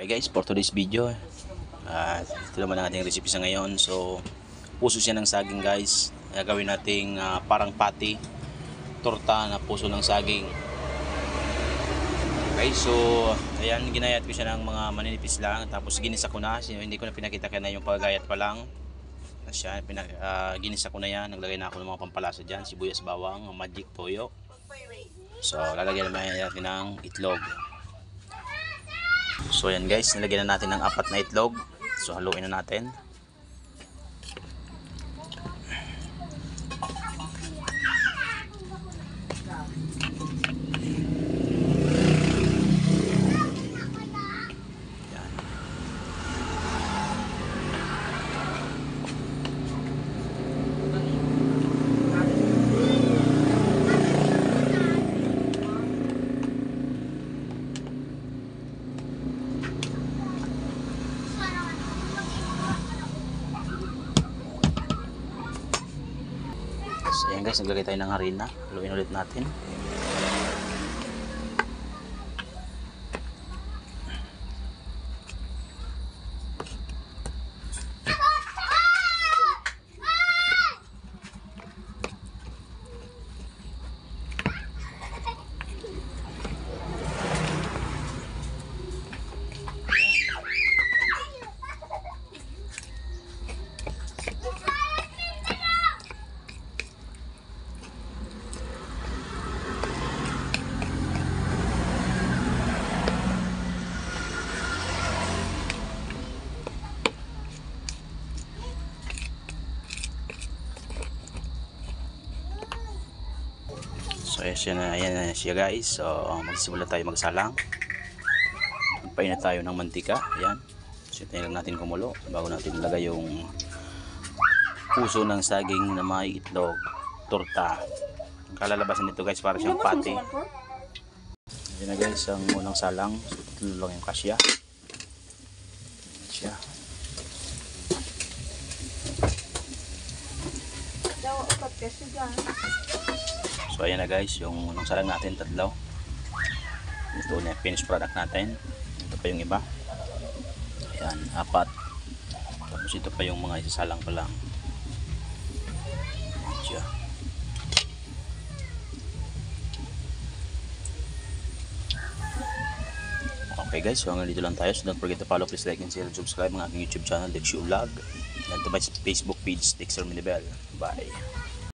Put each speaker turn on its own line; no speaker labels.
Okay guys, for today's video, ito naman ang ating recipe sa ngayon. So, puso siya ng saging guys. Gagawin nating parang patty, torta na puso ng saging. Okay, so, ayan, ginayat ko siya ng mga maninipis lang. Tapos ginisa ko na, hindi ko na pinakita kaya na yung paggayat pa lang. Siya, ginisa ko na yan. Naglagay na ako ng mga pampalasa dyan, sibuyas, bawang, magic, toyo. So, lalagyan naman natin ng itlog. So yan guys, nilagyan na natin ng 4 na itlog. So haluin na natin. Yan. So ayan guys, naglagay tayo ng harina. Haluin ulit natin. So ayan na siya guys. So magsisimula tayo magsalang. Magpainit tayo ng mantika. Ayan. So hintayin lang natin kumulo bago natin ilagay yung puso ng saging na may itlog, torta. Ang kalalabasan nito guys para siyang patty. Ayan na guys ang unang salang. So tatlo lang yung kasya. Siya. So ayan na guys, yung unang salang natin, tatlo. Ito na yung finished product natin. Ito pa yung iba. Ayan, 4. Tapos ito pa yung mga isasalang pa lang. Siya. Okay guys, so hanggang dito lang tayo. So don't forget to follow, please like and share and subscribe ang aking YouTube channel, Dexio Vlog. And to my Facebook page, Dexter Minibel. Bye.